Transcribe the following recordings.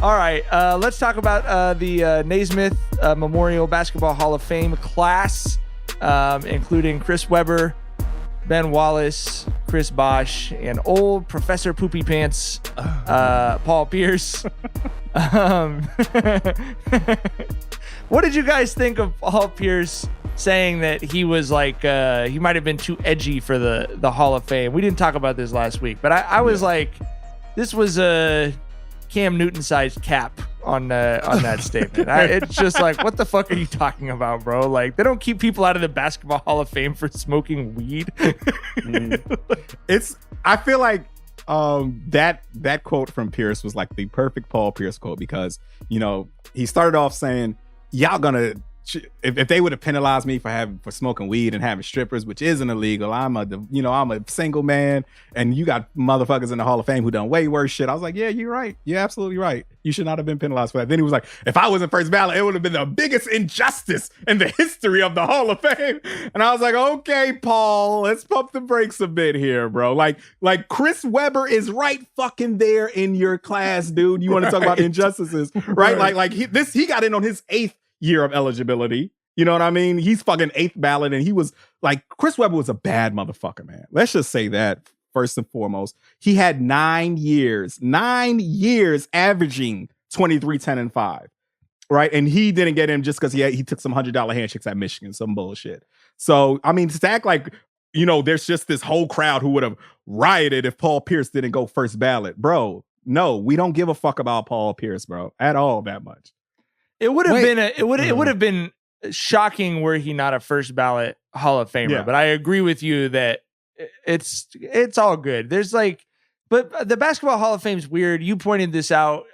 All right, let's talk about the Naismith Memorial Basketball Hall of Fame class, including Chris Webber, Ben Wallace, Chris Bosh, and old Professor Poopy Pants, Paul Pierce. What did you guys think of Paul Pierce saying that he was like, he might have been too edgy for the Hall of Fame? We didn't talk about this last week, but I was like, this was a Cam Newton-sized cap on that statement. It's just like, what the fuck are you talking about, bro? Like, they don't keep people out of the Basketball Hall of Fame for smoking weed. I feel like that quote from Pierce was like the perfect Paul Pierce quote because, he started off saying, y'all gonna, if they would have penalized me for smoking weed and having strippers, which isn't illegal, I'm a single man, and you got motherfuckers in the Hall of Fame who done way worse shit. I was like, yeah, you're right. You're absolutely right. You should not have been penalized for that. Then he was like, if I wasn't first ballot, it would have been the biggest injustice in the history of the Hall of Fame. And I was like, okay, Paul, let's pump the brakes a bit here, bro. Like Chris Webber is right fucking there in your class, dude. You want to talk about injustices, right? He got in on his 8th year of eligibility. You know what I mean? He's fucking 8th ballot, and he was like, Chris Webber was a bad motherfucker, man. Let's just say that first and foremost. He had 9 years averaging 23, 10, and 5. Right. And he didn't get him just because he took some $100 handshakes at Michigan, some bullshit. So, I mean, to act like, there's just this whole crowd who would have rioted if Paul Pierce didn't go first ballot. Bro, no, we don't give a fuck about Paul Pierce, bro, at all that much. It would have been shocking were he not a first ballot Hall of Famer. Yeah. But I agree with you that it's all good. There's but the Basketball Hall of Fame is weird. You pointed this out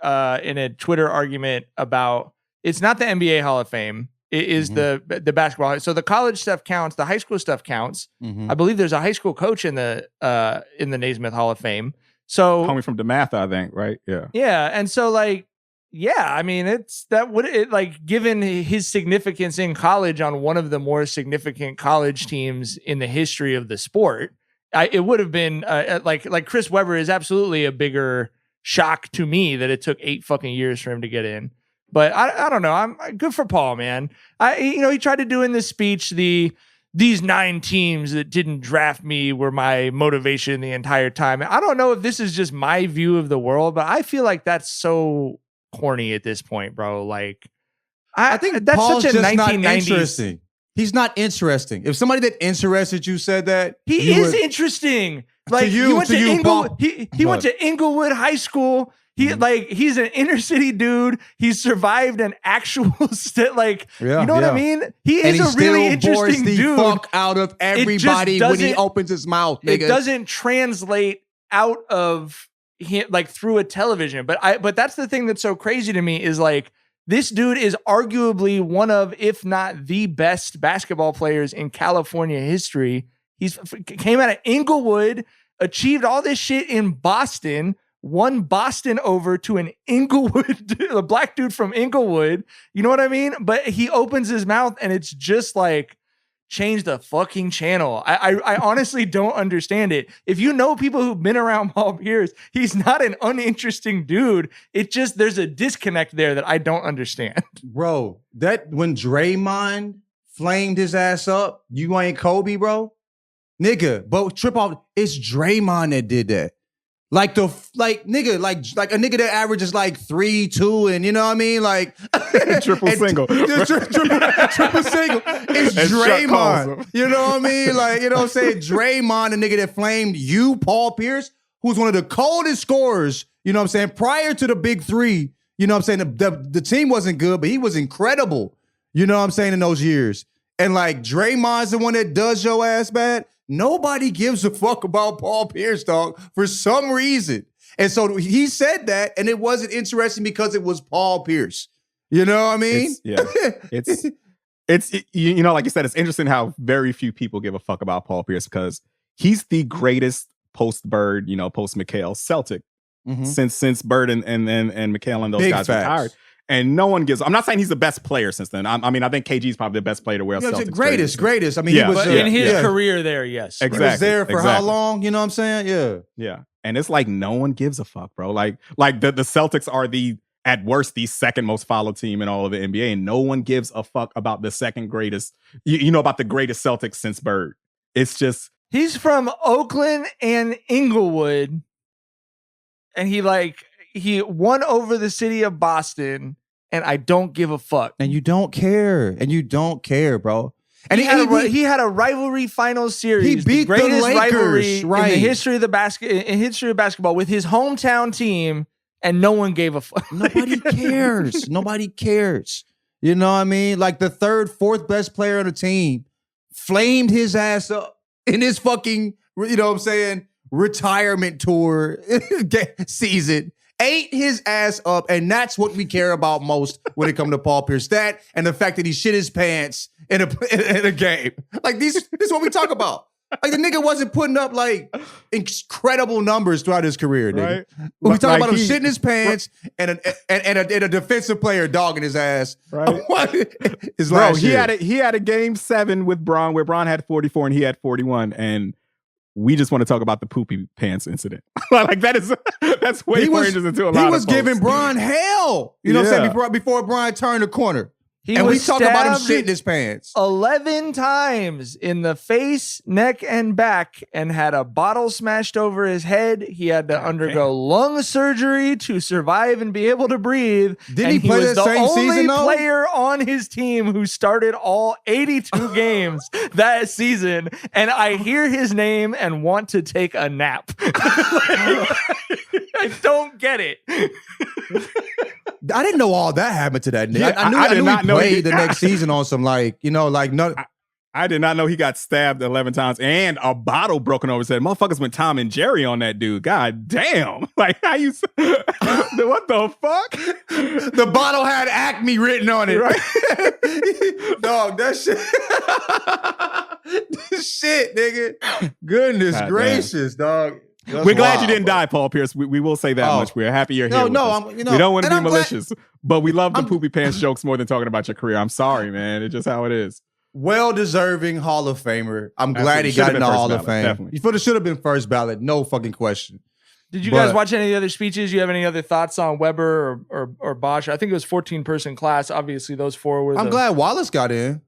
in a Twitter argument about it's not the NBA Hall of Fame. It is the basketball. So the college stuff counts. The high school stuff counts. I believe there's a high school coach in the Naismith Hall of Fame. So coming from DeMatha, I think, right? Yeah. Yeah, and so yeah, I mean, given his significance in college on one of the more significant college teams in the history of the sport, it would have been like Chris Webber is absolutely a bigger shock to me that it took 8 fucking years for him to get in. But I don't know. I'm good for Paul, man. He tried to do in this speech these 9 teams that didn't draft me were my motivation the entire time. I don't know if this is just my view of the world, but I feel like that's so corny at this point, bro. I think that's Paul's such a just 1990s. not interesting. He's not interesting. If somebody that interested you said that, he is interesting. He went to Inglewood. He went to Inglewood High School. He's an inner city dude. He's survived an actual what I mean? He is a really interesting dude. Fuck out of everybody when he opens his mouth. Nigga. It doesn't translate out of him through a television. But that's the thing that's so crazy to me is this dude is arguably one of, if not the best basketball players in California history. He's came out of Inglewood, achieved all this shit in Boston, won Boston over to an Inglewood, a black dude from Inglewood. You know what I mean? But he opens his mouth and it's just change the fucking channel. I honestly don't understand it. If you know people who've been around Paul Pierce, he's not an uninteresting dude. It just, there's a disconnect there that I don't understand. Bro, that when Draymond flamed his ass up, you ain't Kobe, bro? Nigga, but trip off, it's Draymond that did that. A nigga that averages 3-2 and you know what I mean? Triple single. Triple single. It's Draymond. You know what I mean? You know what I'm saying? Draymond, the nigga that flamed you, Paul Pierce, who's one of the coldest scorers, you know what I'm saying, prior to the big 3. You know what I'm saying? The team wasn't good, but he was incredible. You know what I'm saying, in those years. And Draymond's the one that does your ass bad. Nobody gives a fuck about Paul Pierce, dog, for some reason. And so he said that, and it wasn't interesting because it was Paul Pierce. You know what I mean? It's like you said, it's interesting how very few people give a fuck about Paul Pierce because he's the greatest post-Bird, post-McHale Celtic since Bird and McHale and those Big guys facts. Retired. And no one gives. I'm not saying he's the best player since then. I think KG's probably the best player to wear Celtics. Greatest. I mean, he was in his career there. Yes, exactly. He was there for how long? You know what I'm saying? Yeah. And it's no one gives a fuck, bro. The Celtics are the at worst the second most followed team in all of the NBA, and no one gives a fuck about the second greatest. You know about the greatest Celtics since Bird. It's just he's from Oakland and Inglewood, and he won over the city of Boston, and I don't give a fuck. And you don't care, bro. And he had a rivalry final series. He beat the greatest the Lakers, rivalry right. in the history of basketball with his hometown team, and no one gave a fuck. Nobody cares. Nobody cares. You know what I mean? Like the third, fourth best player on the team flamed his ass up in his fucking, you know what I'm saying, retirement tour season. Ate his ass up, and that's what we care about most when it comes to Paul Pierce. That and the fact that he shit his pants in a game. Like this is what we talk about. Like the nigga wasn't putting up like incredible numbers throughout his career, nigga. right. We talking Like about him shitting his pants and a defensive player dogging his ass. Right. His Bro, last he year. had a game 7 with Bron where Bron had 44 and he had 41, and we just want to talk about the poopy pants incident. Like that's way more interesting to a lot of He was folks. giving Bron hell. You know what I'm saying? Before Bron turned the corner. And we talk about him shitting his pants. 11 times in the face, neck, and back, and had a bottle smashed over his head. He had to undergo lung surgery to survive and be able to breathe. Didn't he play that same season, though? He was the only player on his team who started all 82 games that season. And I hear his name and want to take a nap. I don't get it. I didn't know all that happened to that nigga. Yeah, I knew he played the he- next season on some no. I did not know he got stabbed 11 times and a bottle broken over his head. Motherfuckers went Tom and Jerry on that dude. God damn. Like, how you... what the fuck? The bottle had Acme written on it. Right? Dog, that shit... shit, nigga. Goodness God gracious, dog. We're glad you didn't die, Paul Pierce. We will say that much. We're happy you're here. We don't want to be malicious, but we love the poopy pants jokes more than talking about your career. I'm sorry, man. It's just how it is. Well-deserving Hall of Famer. I'm glad he got in the Hall of Fame. Definitely. He should have been first ballot. No fucking question. Did you guys watch any of the other speeches? You have any other thoughts on Weber or Bosch? I think it was 14-person class. Obviously, those four were. I'm glad Wallace got in.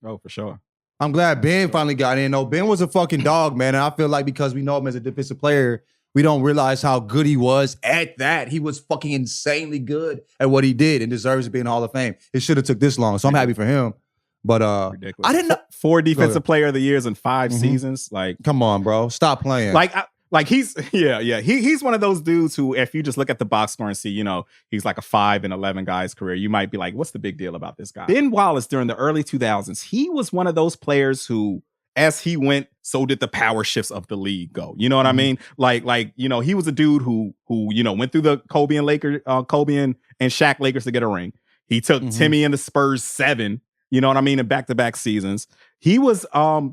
Oh, for sure. I'm glad Ben finally got in. No, Ben was a fucking dog, man. And I feel like because we know him as a defensive player, we don't realize how good he was at that. He was fucking insanely good at what he did and deserves to be in the Hall of Fame. It should have took this long, so I'm happy for him. But ridiculous. I didn't know. 4 defensive player of the years in 5 seasons. Like, come on, bro, stop playing. Like he's he's one of those dudes who, if you just look at the box score and see, you know, he's like a 5 and 11 guy's career, you might be like, what's the big deal about this guy? Ben Wallace during the early 2000s, he was one of those players who, as he went, so did the power shifts of the league go. You know what I mean? Like you know, he was a dude who you know went through the Kobe and Shaq Lakers to get a ring. He took Timmy and the Spurs 7. You know what I mean? In back-to-back seasons, he's one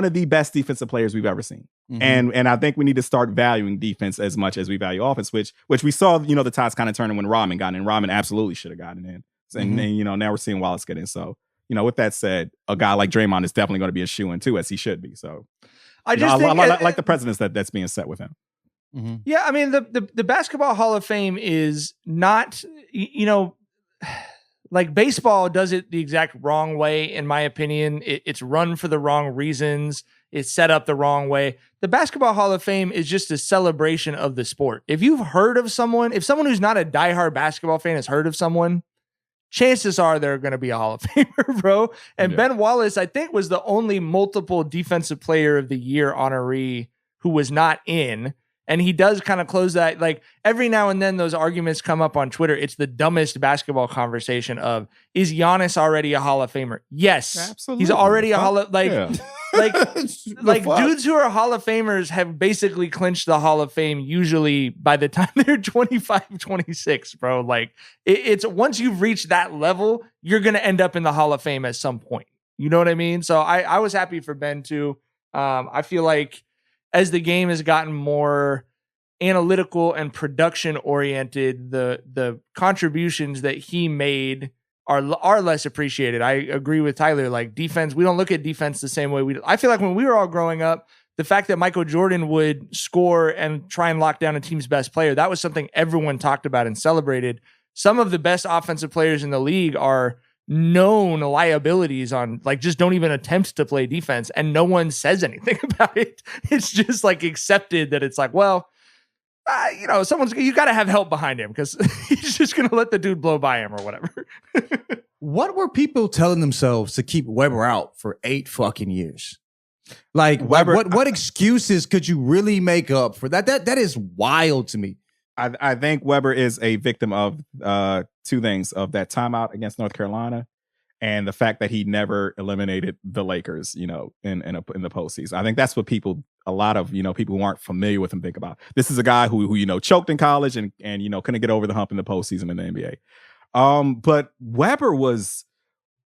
of the best defensive players we've ever seen. And I think we need to start valuing defense as much as we value offense, which we saw, you know, the tides kind of turning when Rodman got in. Rodman absolutely should have gotten in. And then, you know, now we're seeing Wallace get in. So, you know, with that said, a guy like Draymond is definitely going to be a shoo-in too, as he should be. So I like the precedence that's being set with him. Yeah, I mean, the Basketball Hall of Fame is not, you know, like baseball does it the exact wrong way, in my opinion. It's run for the wrong reasons. It's set up the wrong way. The Basketball Hall of Fame is just a celebration of the sport. If you've heard of someone, if someone who's not a diehard basketball fan has heard of someone, chances are they're going to be a Hall of Famer, bro. And Ben Wallace, I think, was the only multiple Defensive Player of the Year honoree who was not in. And he does kind of close that. Like every now and then those arguments come up on Twitter. It's the dumbest basketball conversation of, is Giannis already a Hall of Famer? Yes. Absolutely. He's already a Hall of like fuck? Dudes who are Hall of Famers have basically clinched the Hall of Fame usually by the time they're 25, 26, bro. Like it's once you've reached that level, you're going to end up in the Hall of Fame at some point. You know what I mean? So I was happy for Ben too. I feel like as the game has gotten more analytical and production oriented, the contributions that he made are less appreciated. I agree with Tyler. Like defense, we don't look at defense the same way I feel like when we were all growing up, the fact that Michael Jordan would score and try and lock down a team's best player, that was something everyone talked about and celebrated. Some of the best offensive players in the league are known liabilities on, like, just don't even attempt to play defense, and no one says anything about it. It's just like accepted that it's like, well, you know, you got to have help behind him because he's just going to let the dude blow by him or whatever. What were people telling themselves to keep Weber out for 8 fucking years? Like, Weber, what excuses could you really make up for that? That is wild to me. I think Weber is a victim of two things: of that timeout against North Carolina, and the fact that he never eliminated the Lakers, you know, in the postseason. I think that's what a lot of people who aren't familiar with him think about. This is a guy who you know, choked in college and couldn't get over the hump in the postseason in the NBA. But Weber was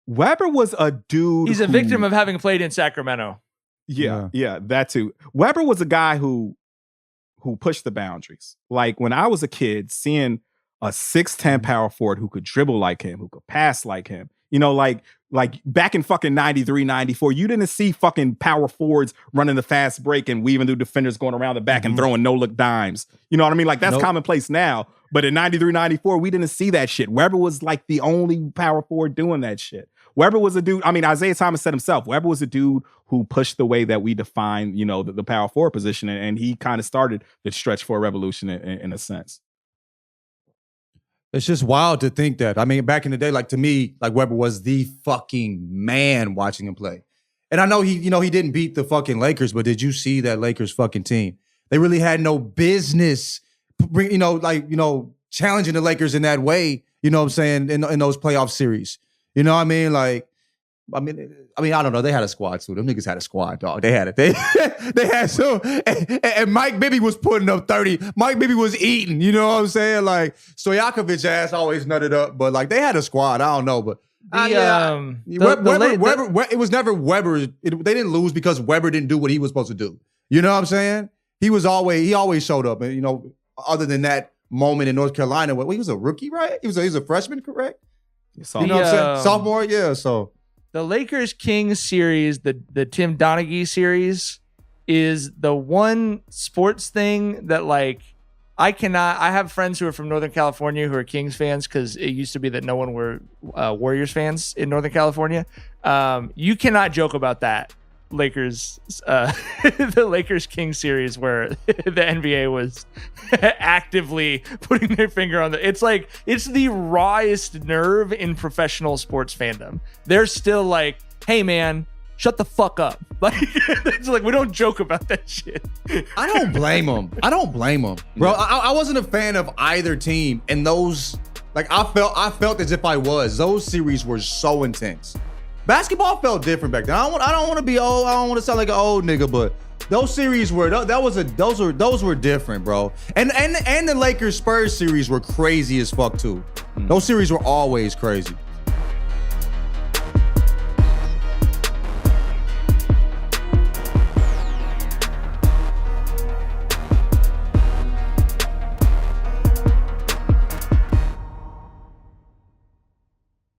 a dude. He's a victim of having played in Sacramento. Yeah, that too. Weber was a guy who pushed the boundaries. Like, when I was a kid, seeing a 6'10" power forward who could dribble like him, who could pass like him, you know, like back in fucking 93, 94, you didn't see fucking power forwards running the fast break and weaving through defenders, going around the back and throwing no-look dimes. You know what I mean? Like, that's commonplace now. But in 93, 94, we didn't see that shit. Weber was like the only power forward doing that shit. Weber was a dude, I mean, Isaiah Thomas said himself, Weber was a dude who pushed the way that we define, you know, the power forward position. And he kind of started the stretch for a revolution in a sense. It's just wild to think that. I mean, back in the day, like, to me, like, Weber was the fucking man watching him play. And I know he didn't beat the fucking Lakers, but did you see that Lakers fucking team? They really had no business, challenging the Lakers in that way, you know what I'm saying, in those playoff series. You know what I mean? Like, I mean, I don't know. They had a squad too. Them niggas had a squad, dog. They had it. They had some. And Mike Bibby was putting up 30. Mike Bibby was eating. You know what I'm saying? Like, Stojakovic ass always nutted up, but like, they had a squad. I don't know, but Weber, it was never Weber. They didn't lose because Weber didn't do what he was supposed to do. You know what I'm saying? He always showed up, and other than that moment in North Carolina, he was a rookie, right? He was a freshman, correct? You know what I'm saying? Sophomore, yeah. So the Lakers Kings series, the Tim Donaghy series, is the one sports thing that, like, I have friends who are from Northern California who are Kings fans, because it used to be that no one were Warriors fans in Northern California. You cannot joke about that Lakers, the Lakers Kings series where the NBA was actively putting their finger on it's the rawest nerve in professional sports fandom. They're still like, hey man, shut the fuck up. Like, it's like, we don't joke about that shit. I don't blame them. Bro, I wasn't a fan of either team, and those, like, I felt as if I was. Those series were so intense. Basketball felt different back then. I don't want to be old. I don't want to sound like an old nigga, but those series were those were different, bro. And the Lakers Spurs series were crazy as fuck too. Those series were always crazy.